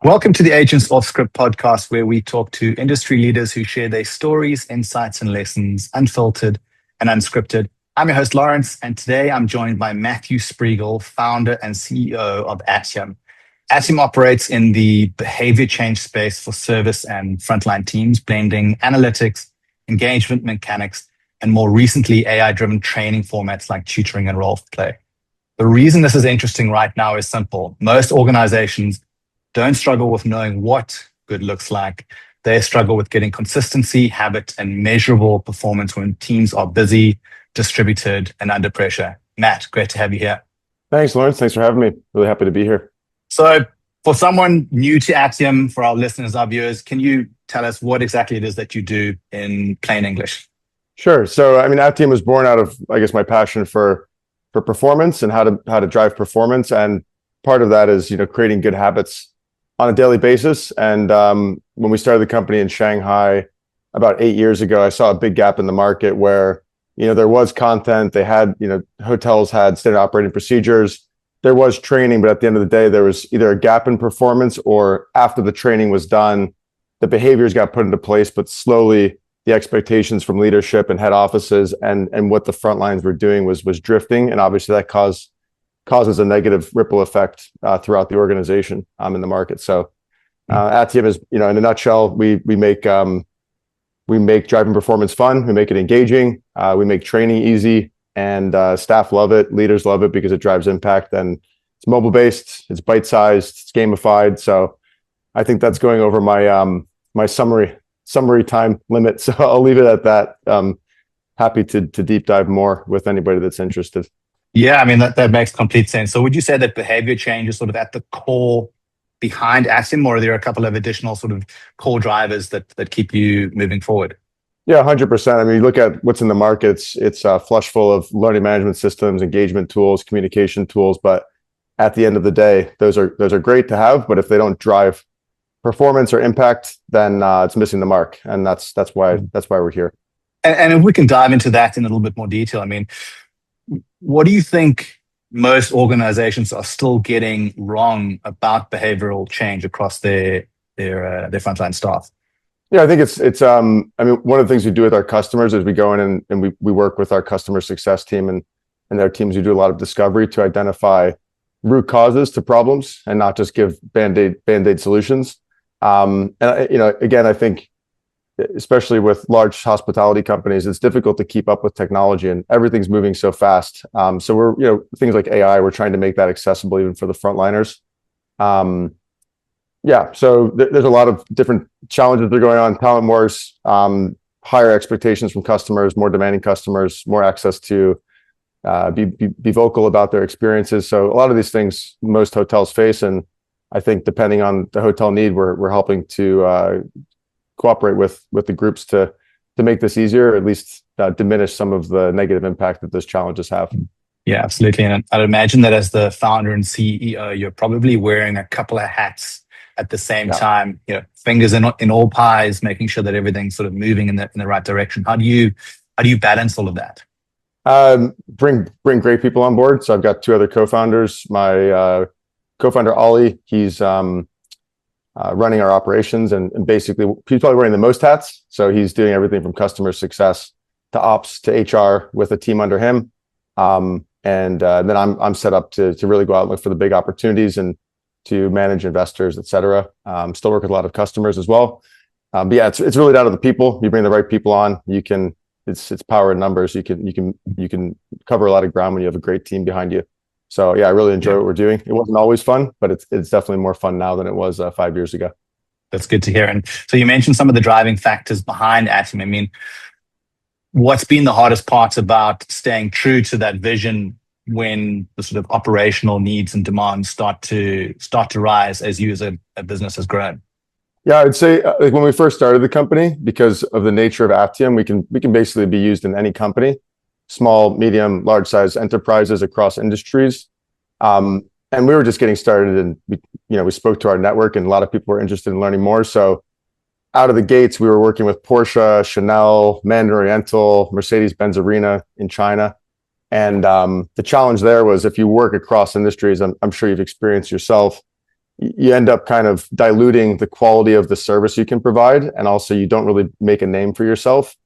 Welcome to the Aegance Offscript Podcast, where we talk to industry leaders who share their stories, insights, and lessons, unfiltered and unscripted. I'm your host, Lawrence, and today I'm joined by Matthew Spriegel, founder and CEO of Atiom. Atiom operates in the behavior change space for service and frontline teams, blending analytics, engagement mechanics, and more recently, AI-driven training formats like tutoring and role play. The reason this is interesting right now is simple. Most organizations don't struggle with knowing what good looks like. They struggle with getting consistency, habit, and measurable performance when teams are busy, distributed, and under pressure. Matt, great to have you here. Thanks, Lawrence. Thanks for having me. Really happy to be here. So for someone new to Atiom, for our listeners, our viewers, can you tell us what exactly it is that you do in plain English? Sure. So, Atiom was born out of, my passion for performance and how to drive performance. And part of that is, creating good habits on a daily basis. And when we started the company in Shanghai about 8 years ago, I saw a big gap in the market where, there was content. They had, hotels had standard operating procedures. There was training, but at the end of the day, there was either a gap in performance or after the training was done, the behaviors got put into place, but slowly the expectations from leadership and head offices and what the front lines were doing was drifting. And obviously that causes a negative ripple effect throughout the organization in the market. So Atiom is, in a nutshell, we make driving performance fun. We make it engaging. We make training easy, and staff love it. Leaders love it because it drives impact. And it's mobile based. It's bite sized. It's gamified. So I think that's going over my summary time limit. So I'll leave it at that. Happy to deep dive more with anybody that's interested. Yeah, that makes complete sense. So would you say that behavior change is sort of at the core behind Atiom, or are there a couple of additional sort of core drivers that keep you moving forward? Yeah, 100%. You look at what's in the markets, it's flush full of learning management systems, engagement tools, communication tools. But at the end of the day, those are great to have. But if they don't drive performance or impact, then it's missing the mark. And that's why we're here. And if we can dive into that in a little bit more detail, what do you think most organizations are still getting wrong about behavioral change across their frontline staff? Yeah, I think it's one of the things we do with our customers is we go in and we work with our customer success team and their teams. We do a lot of discovery to identify root causes to problems and not just give band-aid solutions. And again, I think especially with large hospitality companies, it's difficult to keep up with technology and everything's moving so fast. So we're, things like AI, we're trying to make that accessible even for the frontliners. So there's a lot of different challenges that are going on. Talent wars, higher expectations from customers, more demanding customers, more access to be vocal about their experiences. So a lot of these things most hotels face, and I think depending on the hotel need, we're helping to cooperate with the groups to make this easier, or at least diminish some of the negative impact that those challenges have. Yeah, absolutely. And I'd imagine that as the founder and CEO, you're probably wearing a couple of hats at the same time, fingers in all pies, making sure that everything's sort of moving in the right direction. How do you balance all of that? Bring great people on board. So I've got two other co-founders. My co-founder, Ollie, he's running our operations, and basically he's probably wearing the most hats. So he's doing everything from customer success to ops to HR with a team under him. And then I'm set up to really go out and look for the big opportunities and to manage investors, et cetera. Still work with a lot of customers as well. But yeah, it's really down to the people. You bring the right people on, it's power in numbers. You can cover a lot of ground when you have a great team behind you. So yeah, I really enjoy what we're doing. It wasn't always fun, but it's definitely more fun now than it was 5 years ago. That's good to hear. And so you mentioned some of the driving factors behind Atiom. What's been the hardest part about staying true to that vision when the sort of operational needs and demands start to rise as you as a business has grown? Yeah, I'd say when we first started the company, because of the nature of Atiom, we can basically be used in any company. Small, medium, large size enterprises across industries. And we were just getting started, and we spoke to our network, and a lot of people were interested in learning more. So out of the gates, we were working with Porsche, Chanel, Mandarin Oriental, Mercedes-Benz Arena in China. And the challenge there was if you work across industries, I'm sure you've experienced yourself, you end up kind of diluting the quality of the service you can provide, and also you don't really make a name for yourself.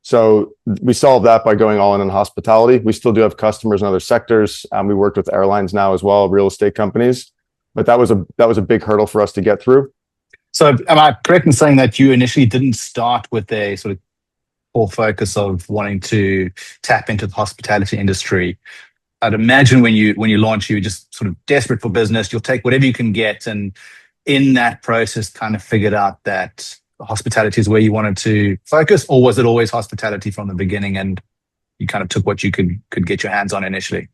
So we solve that by going all in hospitality. We still do have customers in other sectors. We worked with airlines now as well, real estate companies, but that was a big hurdle for us to get through. So am I correct in saying that you initially didn't start with a sort of core focus of wanting to tap into the hospitality industry? I'd imagine when you launch, you're just sort of desperate for business. You'll take whatever you can get, and in that process, kind of figured out that hospitality is where you wanted to focus, or was it always hospitality from the beginning, and you kind of took what you could get your hands on initially?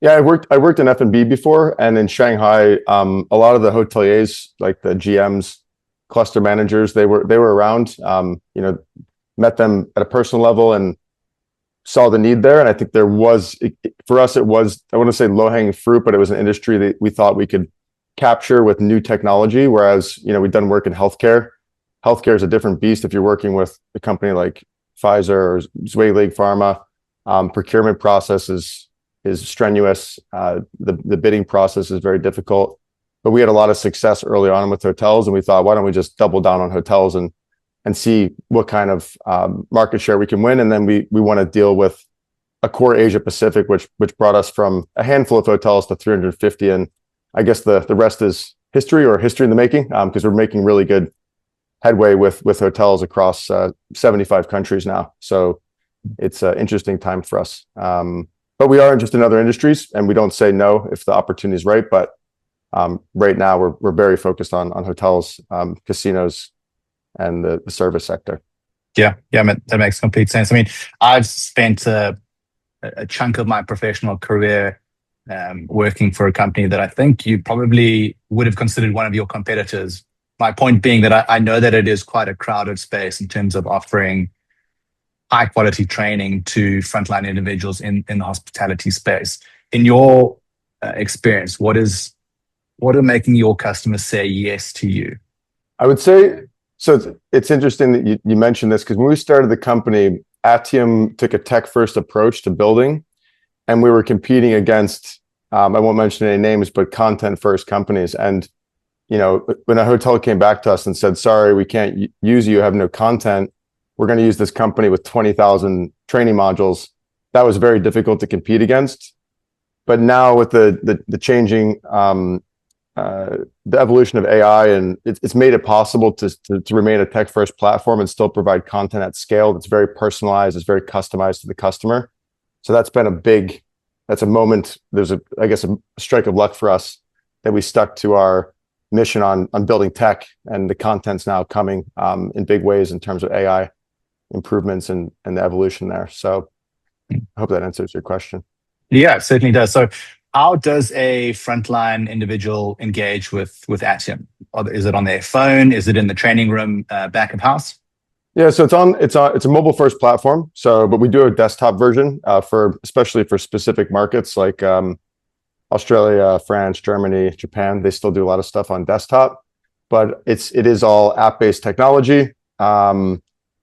Yeah, I worked in F&B before, and in Shanghai, a lot of the hoteliers, like the GMs, cluster managers, they were around. Met them at a personal level and saw the need there. And I think there was, for us, it was, I wouldn't say low-hanging fruit, but it was an industry that we thought we could capture with new technology. Whereas, we've done work in healthcare. Healthcare is a different beast. If you're working with a company like Pfizer or Zweilig Pharma, procurement process is strenuous. The bidding process is very difficult. But we had a lot of success early on with hotels, and we thought, why don't we just double down on hotels and see what kind of market share we can win. And then we want to deal with a core Asia Pacific, which brought us from a handful of hotels to 350. And I guess the rest is history, or history in the making, because we're making really good headway with hotels across 75 countries now. So it's an interesting time for us. But we are interested in other industries, and we don't say no if the opportunity is right. But right now we're very focused on hotels, casinos, and the service sector. Yeah, that makes complete sense. I mean, I've spent a chunk of my professional career working for a company that I think you probably would have considered one of your competitors. My point being that I know that it is quite a crowded space in terms of offering high quality training to frontline individuals in the hospitality space. In your experience, what are making your customers say yes to you? I would say, so it's interesting that you mentioned this, because when we started the company, Atiom took a tech-first approach to building, and we were competing against, I won't mention any names, but content-first companies. And when a hotel came back to us and said, sorry, we can't use you, have no content, we're going to use this company with 20,000 training modules, that was very difficult to compete against. But now with the changing, the evolution of AI, and it's made it possible to remain a tech-first platform and still provide content at scale that's very personalized, it's very customized to the customer. So that's been that's a moment, there's a strike of luck for us that we stuck to our mission on building tech, and the content's now coming in big ways in terms of AI improvements and the evolution there. So I hope that answers your question. Yeah, it certainly does. So how does a frontline individual engage with Atiom? Is it on their phone? Is it in the training room back of house? Yeah, so it's a mobile first platform. So, but we do a desktop version especially for specific markets like Australia, France, Germany, Japan. They still do a lot of stuff on desktop, but it is all app-based technology.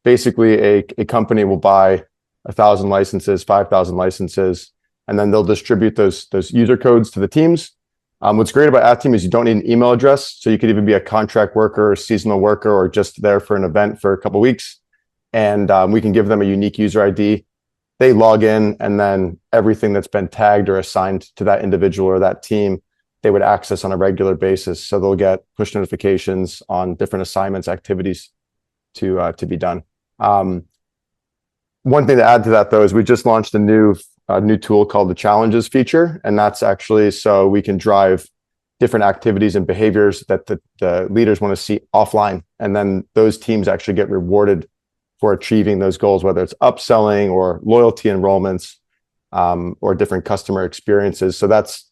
Basically, a company will buy 1,000 licenses, 5,000 licenses, and then they'll distribute those user codes to the teams. What's great about Atiom is you don't need an email address. So you could even be a contract worker, seasonal worker, or just there for an event for a couple of weeks. And we can give them a unique user ID. They log in, and then everything that's been tagged or assigned to that individual or that team, they would access on a regular basis. So they'll get push notifications on different assignments, activities to be done. One thing to add to that, though, is we just launched a new tool called the Challenges feature, and that's actually so we can drive different activities and behaviors that the leaders want to see offline, and then those teams actually get rewarded for achieving those goals, whether it's upselling or loyalty enrollments or different customer experiences. So that's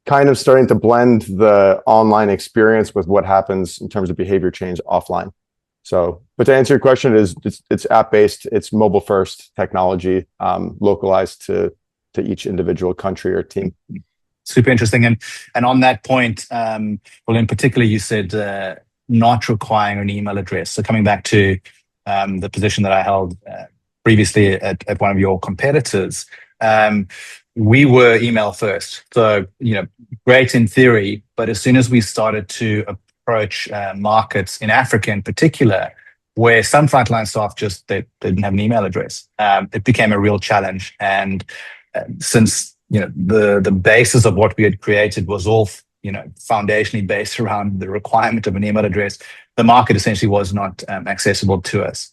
kind of starting to blend the online experience with what happens in terms of behavior change offline. So, but to answer your question, it's app-based, it's mobile-first technology, localized to each individual country or team. Super interesting. And on that point, well, in particular, you said not requiring an email address. So coming back to the position that I held previously at one of your competitors, we were email first. So, great in theory, but as soon as we started to approach markets in Africa in particular, where some frontline staff just they didn't have an email address, it became a real challenge. And since the basis of what we had created was all foundationally based around the requirement of an email address, the market essentially was not accessible to us.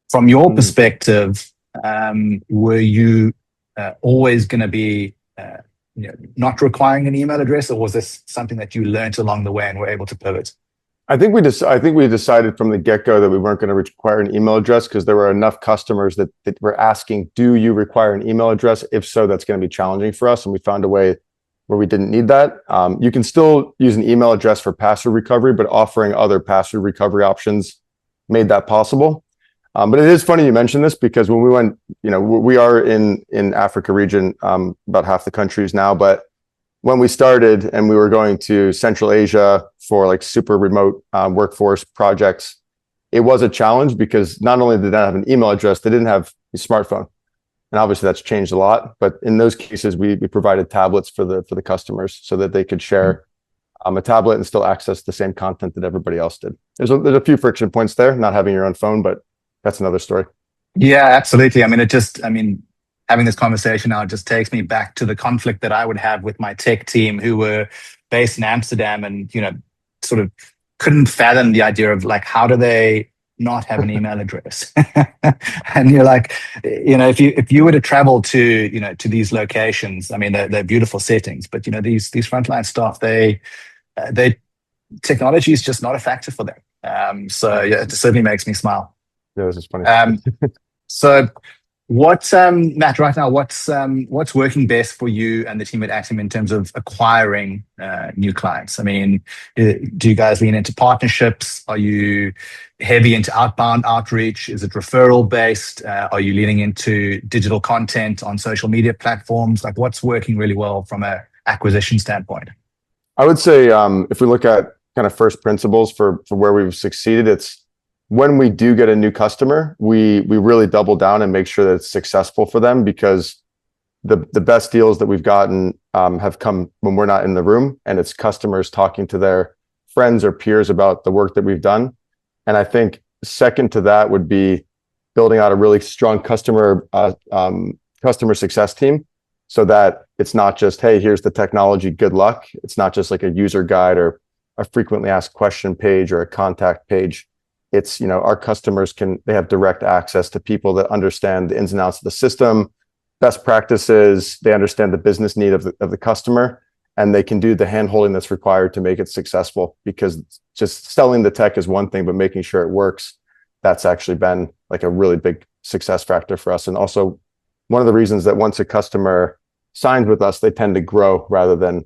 From your perspective, were you always going to be not requiring an email address, or was this something that you learned along the way and were able to pivot? I think we decided from the get-go that we weren't going to require an email address because there were enough customers that were asking, do you require an email address? If so, that's going to be challenging for us. And we found a way where we didn't need that. You can still use an email address for password recovery, but offering other password recovery options made that possible. But it is funny you mentioned this because when we went, we are in Africa region, about half the countries now, but when we started and we were going to Central Asia for like super remote workforce projects, it was a challenge because not only did they not have an email address, they didn't have a smartphone. And obviously that's changed a lot. But in those cases, we provided tablets for the customers so that they could share a tablet and still access the same content that everybody else did. There's a few friction points there, not having your own phone, but that's another story. Yeah, absolutely. Having this conversation now just takes me back to the conflict that I would have with my tech team who were based in Amsterdam and, sort of couldn't fathom the idea of like, how do they not have an email address? And you're like, if you were to travel to these locations, they're beautiful settings, but these frontline staff, they technology is just not a factor for them. So yeah, it certainly makes me smile. Yeah, this is funny. So what, Matt, right now, what's working best for you and the team at Atiom in terms of acquiring new clients? Do you guys lean into partnerships? Are you heavy into outbound outreach? Is it referral based? Are you leaning into digital content on social media platforms? Like, what's working really well from an acquisition standpoint? I would say if we look at kind of first principles for where we've succeeded, it's when we do get a new customer, we really double down and make sure that it's successful for them, because the best deals that we've gotten have come when we're not in the room, and it's customers talking to their friends or peers about the work that we've done. And I think second to that would be building out a really strong customer success team, so that it's not just, hey, here's the technology, good luck. It's not just like a user guide or a frequently asked question page or a contact page. It's, our customers they have direct access to people that understand the ins and outs of the system, best practices. They understand the business need of the customer, and they can do the hand-holding that's required to make it successful. Because just selling the tech is one thing, but making sure it works, that's actually been like a really big success factor for us. And also one of the reasons that once a customer signs with us, they tend to grow rather than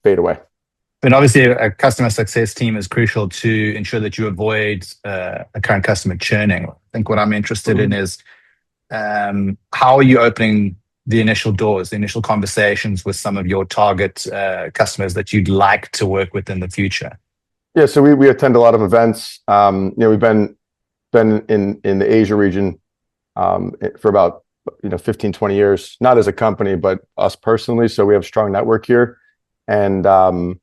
fade away. And obviously, a customer success team is crucial to ensure that you avoid a current customer churning. I think what I'm interested in is how are you opening the initial doors, the initial conversations with some of your target customers that you'd like to work with in the future? Yeah, so we attend a lot of events. We've been in the Asia region for about 15, 20 years, not as a company, but us personally. So we have a strong network here. And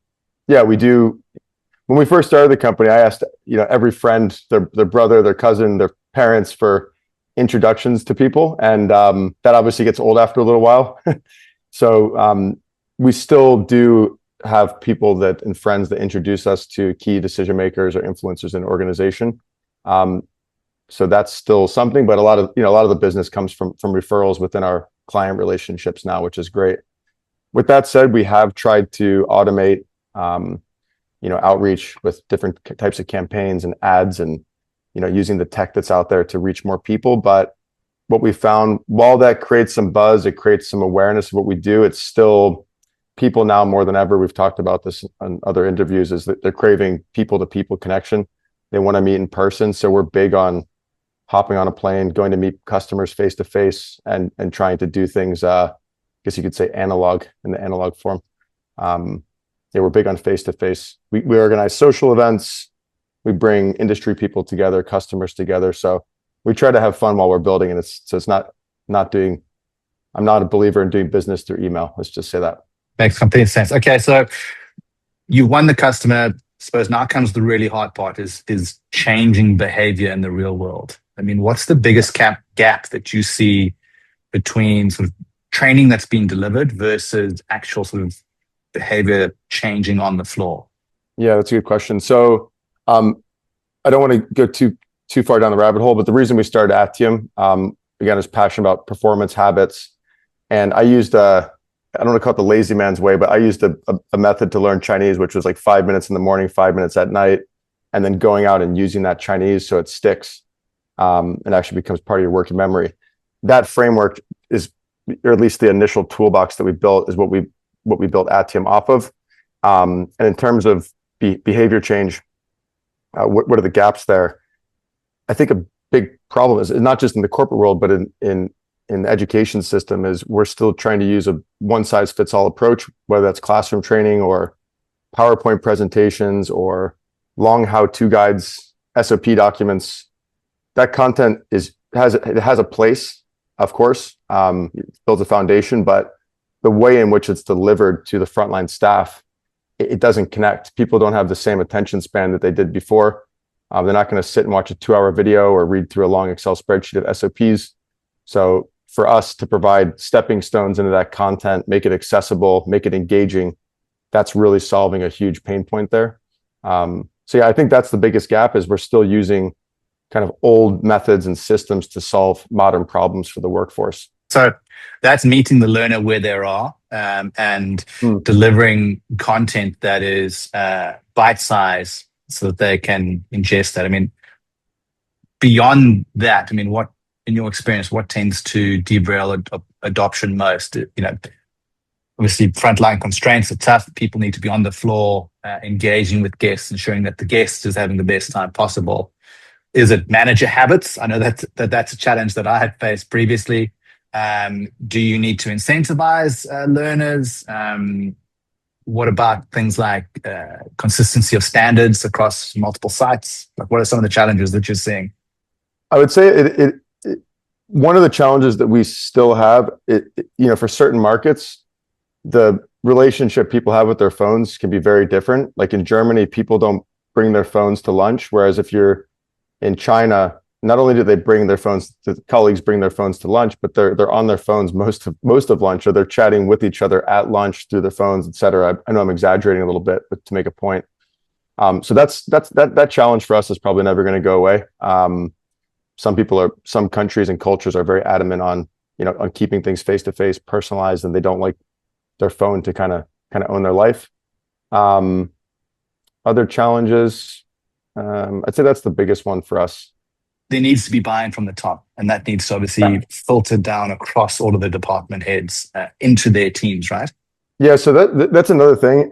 we do. When we first started the company, I asked, every friend, their brother, their cousin, their parents for introductions to people. And that obviously gets old after a little while. So we still do have people and friends that introduce us to key decision makers or influencers in an organization. So that's still something, but a lot of the business comes from referrals within our client relationships now, which is great. With that said, we have tried to automate outreach with different types of campaigns and ads, and using the tech that's out there to reach more people. But what we found, while that creates some buzz, it creates some awareness of what we do, it's still people now more than ever, we've talked about this on other interviews, is that they're craving people-to-people connection. They want to meet in person. So we're big on hopping on a plane, going to meet customers face to face, and trying to do things, I guess you could say analog, in the analog form. We're big on face to face. We organize social events. We bring industry people together, customers together. So we try to have fun while we're building, and it's not doing I'm not a believer in doing business through email. Let's just say that. Makes complete sense. Okay, so you won the customer. I suppose now comes the really hard part is changing behavior in the real world. I mean, what's the biggest gap that you see between sort of training that's been delivered versus actual sort of behavior changing on the floor? Yeah, that's a good question. So I don't want to go too far down the rabbit hole, but the reason we started Atiom, again, is passion about performance habits. And I used I don't want to call it the lazy man's way, but I used a method to learn Chinese, which was like 5 minutes in the morning, 5 minutes at night, and then going out and using that Chinese so it sticks and actually becomes part of your working memory. That framework is, or at least the initial toolbox that we built, is what we built Atiom off of. And in terms of behavior change, what are the gaps there? I think a big problem is not just in the corporate world, but in the education system, is we're still trying to use a one-size-fits-all approach, whether that's classroom training or PowerPoint presentations or long how-to guides, SOP documents. That content has a place, of course. It builds a foundation, but the way in which it's delivered to the frontline staff, it doesn't connect. People don't have the same attention span that they did before. They're not going to sit and watch a 2-hour video or read through a long Excel spreadsheet of SOPs. So for us to provide stepping stones into that content, make it accessible, make it engaging, that's really solving a huge pain point there. So yeah, I think that's the biggest gap, is we're still using kind of old methods and systems to solve modern problems for the workforce. So that's meeting the learner where they are and delivering content that is bite-sized so that they can ingest that. I mean, beyond that, I mean, what, in your experience, what tends to derail adoption most? You know, obviously frontline constraints are tough. People need to be on the floor, engaging with guests, ensuring that the guest is having the best time possible. Is it manager habits? I know that's a challenge that I had faced previously. Do you need to incentivize learners? What about things like consistency of standards across multiple sites? Like, what are some of the challenges that you're seeing? I would say one of the challenges that we still have, for certain markets, the relationship people have with their phones can be very different. Like in Germany, people don't bring their phones to lunch, whereas if you're in China, not only do they bring their phones, the colleagues bring their phones to lunch, but they're on their phones most of lunch, or they're chatting with each other at lunch through their phones, et cetera. I know I'm exaggerating a little bit, but to make a point. So that challenge for us is probably never going to go away. Some countries and cultures are very adamant on keeping things face to face, personalized, and they don't like their phone to kind of own their life. Other challenges, I'd say that's the biggest one for us. There needs to be buy-in from the top, and that needs to obviously filter down across all of the department heads into their teams, right? Yeah, so that's another thing.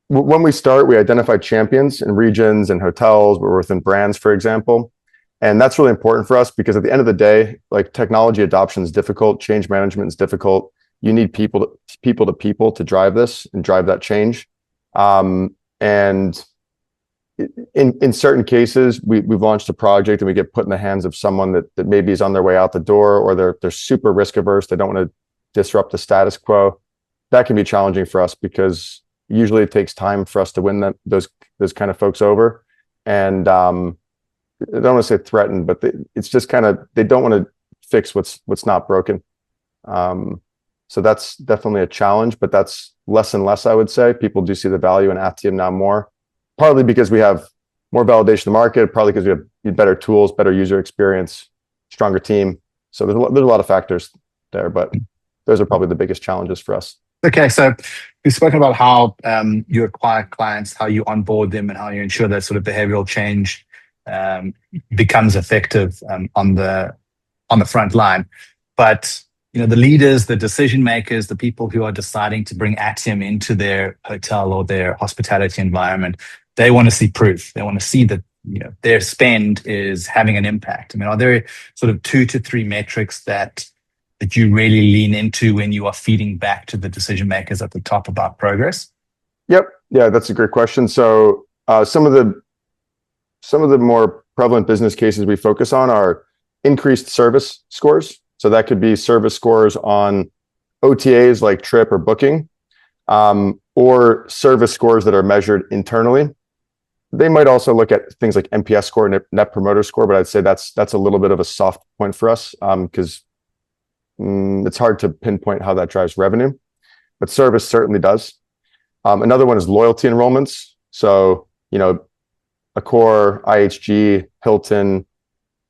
When we start, we identify champions in regions and hotels, or within brands, for example. And that's really important for us, because at the end of the day, like, technology adoption is difficult, change management is difficult. You need people to drive this and drive that change. And in certain cases, we've launched a project and we get put in the hands of someone that maybe is on their way out the door, or they're super risk averse. They don't want to disrupt the status quo. That can be challenging for us, because usually it takes time for us to win those kind of folks over. And I don't want to say threatened, but it's just kind of, they don't want to fix what's not broken. So that's definitely a challenge, but that's less and less, I would say. People do see the value in Atiom now more, partly because we have more validation in the market, partly because we have better tools, better user experience, stronger team. So there's a lot of factors there, but those are probably the biggest challenges for us. Okay, so we've spoken about how you acquire clients, how you onboard them, and how you ensure that sort of behavioral change becomes effective on the front line. But the leaders, the decision makers, the people who are deciding to bring Atiom into their hotel or their hospitality environment, they want to see proof. They want to see that their spend is having an impact. I mean, are there sort of 2 to 3 metrics that you really lean into when you are feeding back to the decision makers at the top about progress? Yep. Yeah, that's a great question. So some of the more prevalent business cases we focus on are increased service scores. So that could be service scores on OTAs like trip or booking, or service scores that are measured internally. They might also look at things like NPS score, net promoter score, but I'd say that's a little bit of a soft point for us, because it's hard to pinpoint how that drives revenue, but service certainly does. Another one is loyalty enrollments. So, Accor, IHG, Hilton,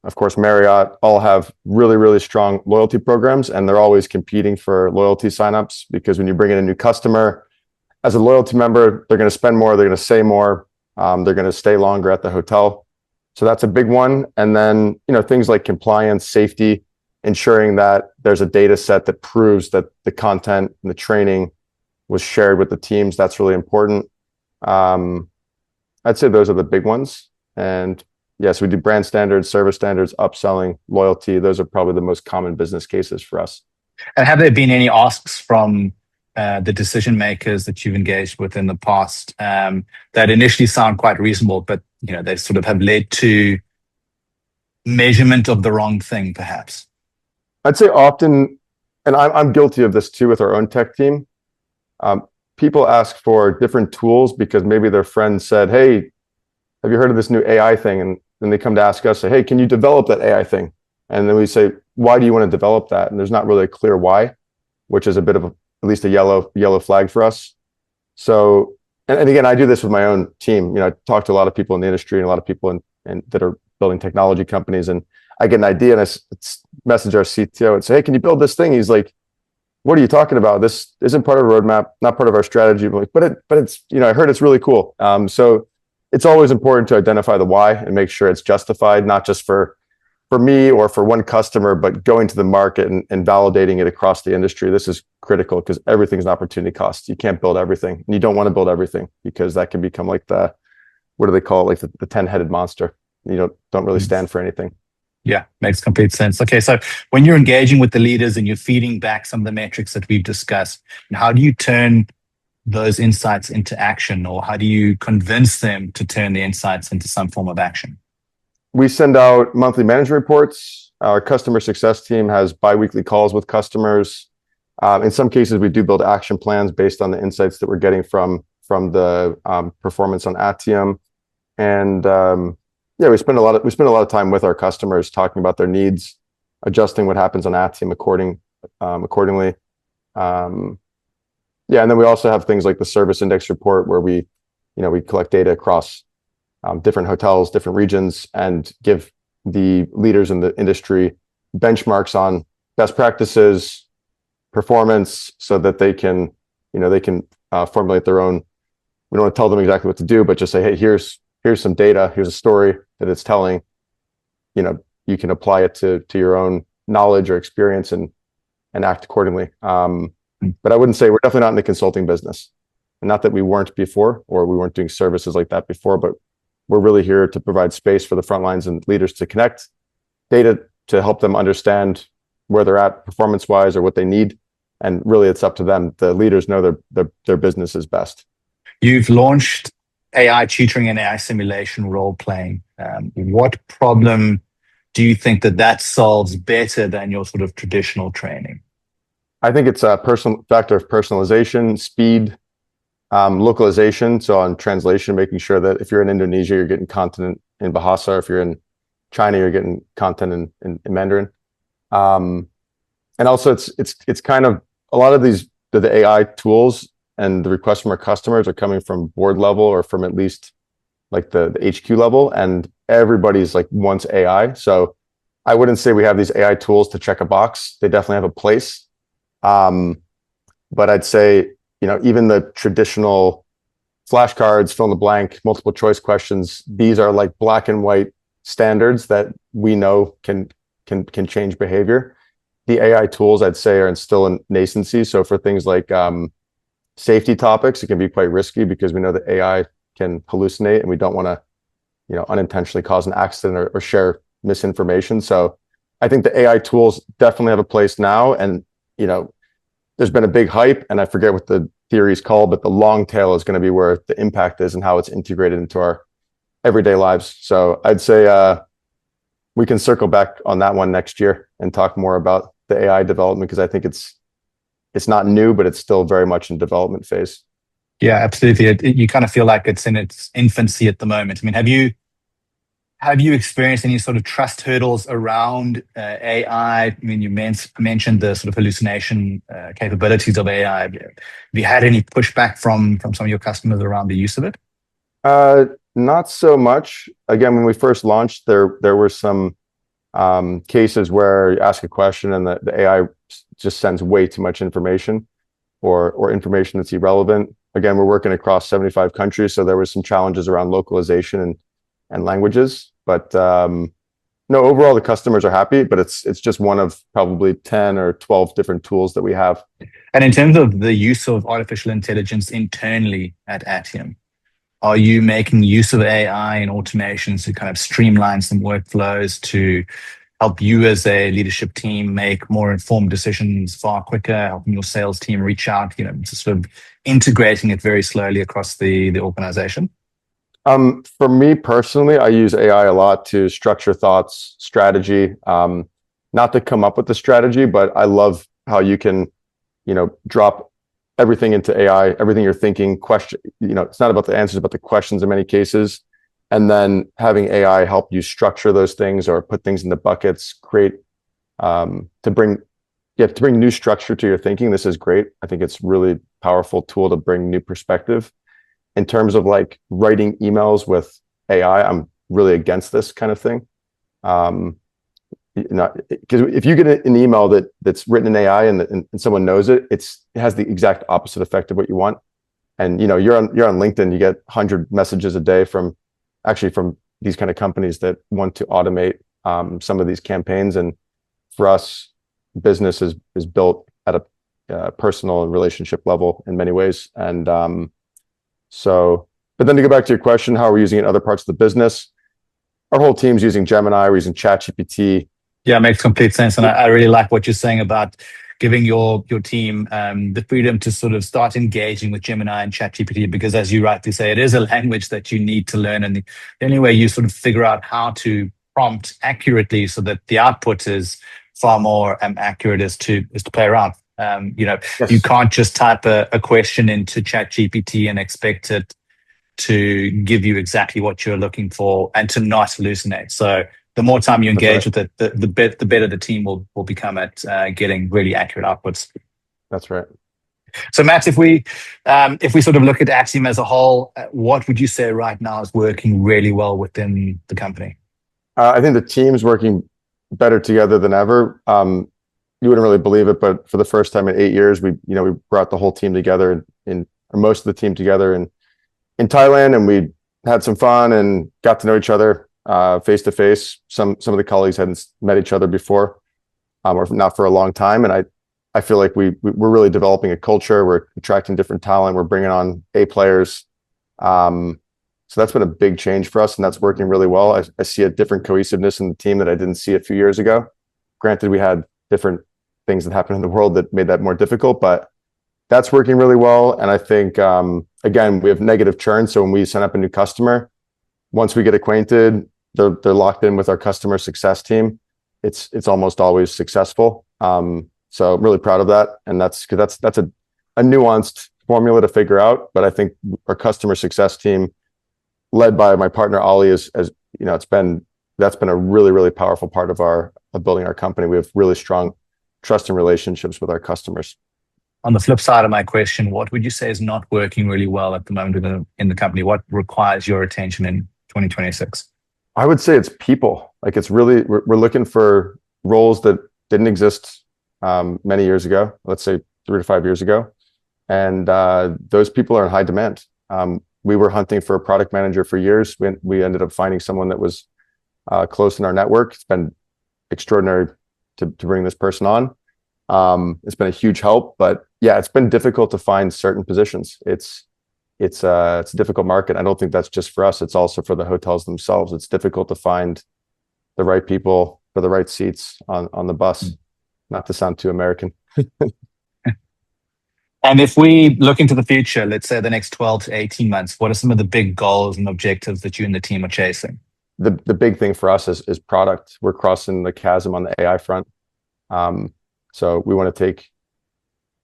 of course, Marriott, all have really, really strong loyalty programs, and they're always competing for loyalty signups, because when you bring in a new customer as a loyalty member, they're going to spend more, they're going to say more, they're going to stay longer at the hotel. So that's a big one. And then, things like compliance, safety, ensuring that there's a data set that proves that the content and the training was shared with the teams. That's really important. I'd say those are the big ones. And yes, we do brand standards, service standards, upselling, loyalty. Those are probably the most common business cases for us. And have there been any asks from the decision makers that you've engaged with in the past that initially sound quite reasonable, but they sort of have led to measurement of the wrong thing, perhaps? I'd say often, and I'm guilty of this too with our own tech team, people ask for different tools because maybe their friend said, "Hey, have you heard of this new AI thing?" And then they come to ask us, say, "Hey, can you develop that AI thing?" And then we say, "Why do you want to develop that?" And there's not really a clear why, which is a bit of at least a yellow flag for us. So, and again, I do this with my own team. I talk to a lot of people in the industry and a lot of people in that are building technology companies, and I get an idea and I message our CTO and say, "Hey, can you build this thing?" He's like, "What are you talking about? This isn't part of a roadmap, not part of our strategy." But it's I heard it's really cool. So it's always important to identify the why and make sure it's justified, not just for me or for one customer, but going to the market and validating it across the industry. This is critical because everything's an opportunity cost. You can't build everything, and you don't want to build everything because that can become like what do they call it? Like the 10-headed monster. You don't really stand for anything. Yeah, makes complete sense. Okay, so when you're engaging with the leaders and you're feeding back some of the metrics that we've discussed, how do you turn those insights into action, or how do you convince them to turn the insights into some form of action? We send out monthly management reports. Our customer success team has bi-weekly calls with customers. In some cases, we do build action plans based on the insights that we're getting from the performance on Atiom. And we spend a lot of time with our customers talking about their needs, adjusting what happens on Atiom accordingly. And then we also have things like the service index report where we collect data across different hotels, different regions, and give the leaders in the industry benchmarks on best practices, performance, so that they can formulate their own. We don't want to tell them exactly what to do, but just say, "Hey, here's some data, here's a story that it's telling. You can apply it to your own knowledge or experience and act accordingly." But I wouldn't say we're definitely not in the consulting business, and not that we weren't before, or we weren't doing services like that before, but we're really here to provide space for the front lines and leaders to connect data to help them understand where they're at performance-wise or what they need. And really, it's up to them. The leaders know their business is best. You've launched AI tutoring and AI simulation role playing. What problem do you think that solves better than your sort of traditional training? I think it's a personal factor of personalization, speed, localization. So on translation, making sure that if you're in Indonesia, you're getting content in Bahasa. If you're in China, you're getting content in Mandarin. And also, it's kind of a lot of the AI tools and the requests from our customers are coming from board level or from at least like the HQ level, and everybody's like wants AI. So I wouldn't say we have these AI tools to check a box. They definitely have a place. But I'd say, even the traditional flashcards, fill in the blank, multiple choice questions, these are like black and white standards that we know can change behavior. The AI tools, I'd say, are still in nascency. So for things like safety topics, it can be quite risky because we know that AI can hallucinate, and we don't want to, unintentionally cause an accident or share misinformation. So I think the AI tools definitely have a place now, and there's been a big hype, and I forget what the theory is called, but the long tail is going to be where the impact is and how it's integrated into our everyday lives. So I'd say we can circle back on that one next year and talk more about the AI development, because I think it's not new, but it's still very much in development phase. Yeah, absolutely. You kind of feel like it's in its infancy at the moment. I mean, have you experienced any sort of trust hurdles around AI? I mean, you mentioned the sort of hallucination capabilities of AI. Have you had any pushback from some of your customers around the use of it? Not so much. Again, when we first launched, there were some cases where you ask a question and the AI just sends way too much information, or information that's irrelevant. Again, we're working across 75 countries, so there was some challenges around localization and languages. But no, overall the customers are happy, but it's just one of probably 10 or 12 different tools that we have. And in terms of the use of artificial intelligence internally at Atiom, are you making use of AI and automations to kind of streamline some workflows to help you as a leadership team make more informed decisions far quicker, helping your sales team reach out, to sort of integrating it very slowly across the organization? For me personally, I use AI a lot to structure thoughts, strategy, not to come up with the strategy, but I love how you can, drop everything into AI, everything you're thinking, question, it's not about the answers, but the questions in many cases. And then having AI help you structure those things or put things into buckets, create, to bring new structure to your thinking. This is great. I think it's really powerful tool to bring new perspective. In terms of like writing emails with AI, I'm really against this kind of thing. Because if you get an email that's written in AI and someone knows it, it has the exact opposite effect of what you want. And you're on LinkedIn, you get 100 messages a day from these kind of companies that want to automate some of these campaigns. And for us, business is built at a personal and relationship level in many ways. And but then to go back to your question, how we're using it in other parts of the business, our whole team's using Gemini, we're using ChatGPT. Yeah, it makes complete sense. And I really like what you're saying about giving your team the freedom to sort of start engaging with Gemini and ChatGPT, because as you rightly say, it is a language that you need to learn. And the only way you sort of figure out how to prompt accurately so that the output is far more accurate is to play around. Yes. You can't just type a question into ChatGPT and expect it to give you exactly what you're looking for and to not hallucinate. So the more time you engage with it, the better the team will become at getting really accurate outputs. That's right. So Matt, if we sort of look at Atiom as a whole, what would you say right now is working really well within the company? I think the team's working better together than ever. You wouldn't really believe it, but for the first time in 8 years, we brought the whole team together or most of the team together in Thailand, and we had some fun and got to know each other face to face. Some of the colleagues hadn't met each other before, or not for a long time. And I feel like we're really developing a culture. We're attracting different talent. We're bringing on A players. So that's been a big change for us, and that's working really well. I see a different cohesiveness in the team that I didn't see a few years ago. Granted, we had different things that happened in the world that made that more difficult, but that's working really well. And I think, again, we have negative churn. So when we sign up a new customer, once we get acquainted, they're locked in with our customer success team. It's almost always successful. So I'm really proud of that. And that's a nuanced formula to figure out. But I think our customer success team, led by my partner Ollie, that's been a really, really powerful part of building our company. We have really strong trust and relationships with our customers. On the flip side of my question, what would you say is not working really well at the moment in the company? What requires your attention in 2026? I would say it's people. Like, it's really, we're looking for roles that didn't exist many years ago, let's say 3 to 5 years ago. And those people are in high demand. We were hunting for a product manager for years. We ended up finding someone that was close in our network. It's been extraordinary to bring this person on. It's been a huge help, but yeah, it's been difficult to find certain positions. It's a difficult market. I don't think that's just for us. It's also for the hotels themselves. It's difficult to find the right people for the right seats on the bus. Not to sound too American. And if we look into the future, let's say the next 12 to 18 months, what are some of the big goals and objectives that you and the team are chasing? The big thing for us is product. We're crossing the chasm on the AI front. So we want to take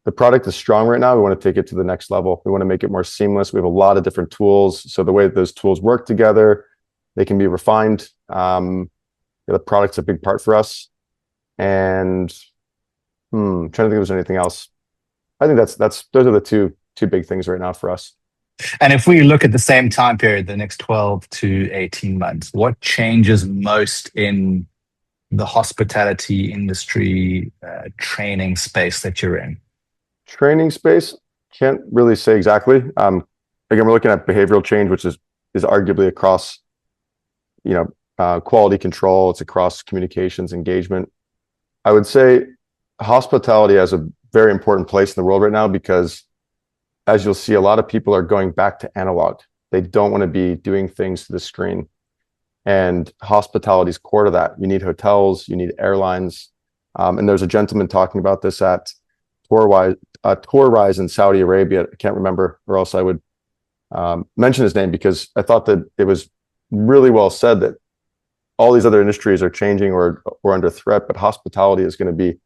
the product is strong right now. We want to take it to the next level. We want to make it more seamless. We have a lot of different tools. So the way that those tools work together, they can be refined. The product's a big part for us. And trying to think if there's anything else. I think those are the two big things right now for us. And if we look at the same time period, the next 12 to 18 months, what changes most in the hospitality industry training space that you're in? Training space, can't really say exactly. Again, we're looking at behavioral change, which is arguably across, quality control. It's across communications, engagement. I would say hospitality has a very important place in the world right now because, as you'll see, a lot of people are going back to analog. They don't want to be doing things to the screen. And hospitality is core to that. You need hotels, you need airlines. And there's a gentleman talking about this at Tourwise in Saudi Arabia. I can't remember, or else I would mention his name, because I thought that it was really well said that all these other industries are changing or under threat, but hospitality is going to be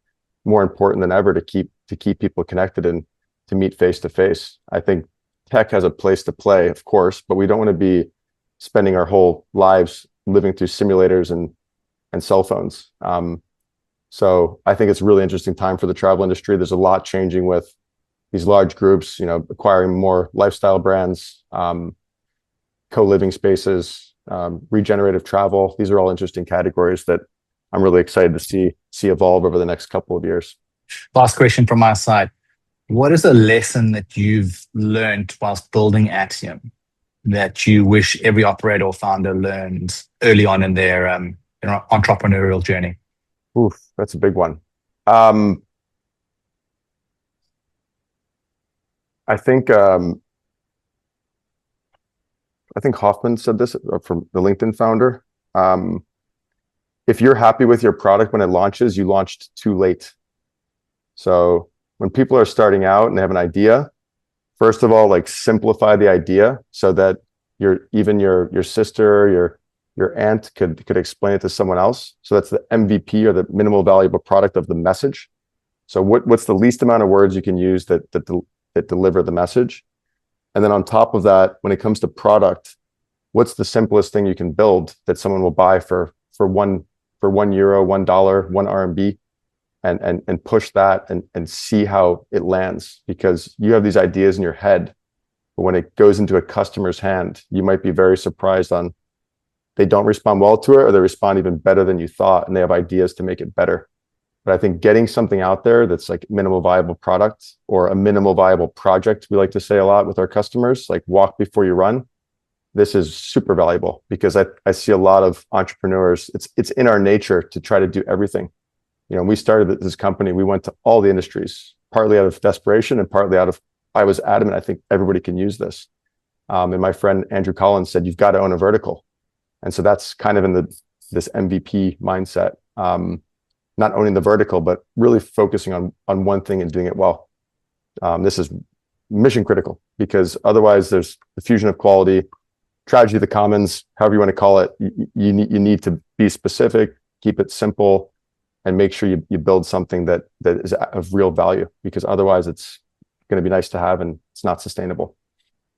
more important than ever to keep people connected and to meet face to face. I think tech has a place to play, of course, but we don't want to be spending our whole lives living through simulators and cell phones. So I think it's a really interesting time for the travel industry. There's a lot changing with these large groups, acquiring more lifestyle brands, co-living spaces, regenerative travel. These are all interesting categories that I'm really excited to see evolve over the next couple of years. Last question from my side. What is a lesson that you've learned whilst building Atiom that you wish every operator or founder learned early on in their entrepreneurial journey? Oof, that's a big one. I think Hoffman said this from the LinkedIn founder. If you're happy with your product when it launches, you launched too late. So when people are starting out and they have an idea, first of all, simplify the idea so that your sister, your aunt could explain it to someone else. So that's the MVP, or the minimal valuable product of the message. So what's the least amount of words you can use that deliver the message? And then on top of that, when it comes to product, what's the simplest thing you can build that someone will buy for €1, $1, $1 RMB, and push that and see how it lands? Because you have these ideas in your head, but when it goes into a customer's hand, you might be very surprised on they don't respond well to it, or they respond even better than you thought, and they have ideas to make it better. But I think getting something out there that's like minimal viable product, or a minimal viable project, we like to say a lot with our customers, like walk before you run. This is super valuable, because I see a lot of entrepreneurs, it's in our nature to try to do everything. We started this company, we went to all the industries, partly out of desperation and partly out of, I was adamant, I think everybody can use this. And my friend Andrew Collins said, you've got to own a vertical. And so that's kind of in this MVP mindset, not owning the vertical, but really focusing on one thing and doing it well. This is mission critical, because otherwise there's the fusion of quality, tragedy of the commons, however you want to call it. You need to be specific, keep it simple, and make sure you build something that is of real value, because otherwise it's going to be nice to have and it's not sustainable.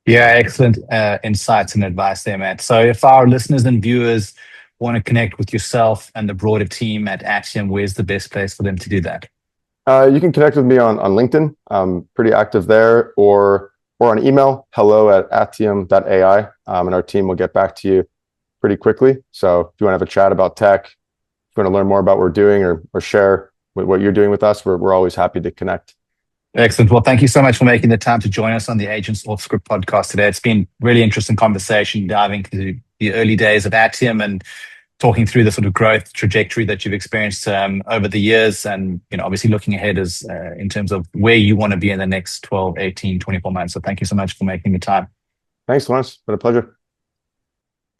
Yeah, excellent insights and advice there, Matt. So if our listeners and viewers want to connect with yourself and the broader team at Atiom, where's the best place for them to do that? You can connect with me on LinkedIn. I'm pretty active there, or on email, hello@atiom.ai, and our team will get back to you pretty quickly. So if you want to have a chat about tech, if you want to learn more about what we're doing, or share what you're doing with us, we're always happy to connect. Excellent. Well, thank you so much for making the time to join us on the Aegance Offscript Podcast today. It's been really interesting conversation, diving into the early days of Atiom and talking through the sort of growth trajectory that you've experienced over the years, and obviously looking ahead as in terms of where you want to be in the next 12, 18, 24 months. So thank you so much for making the time. Thanks, Lawrence. It's been a pleasure.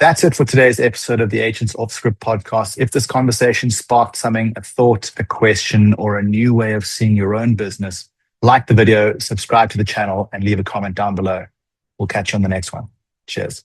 That's it for today's episode of the Aegance Offscript Podcast. If this conversation sparked something, a thought, a question, or a new way of seeing your own business, like the video, subscribe to the channel, and leave a comment down below. We'll catch you on the next one. Cheers.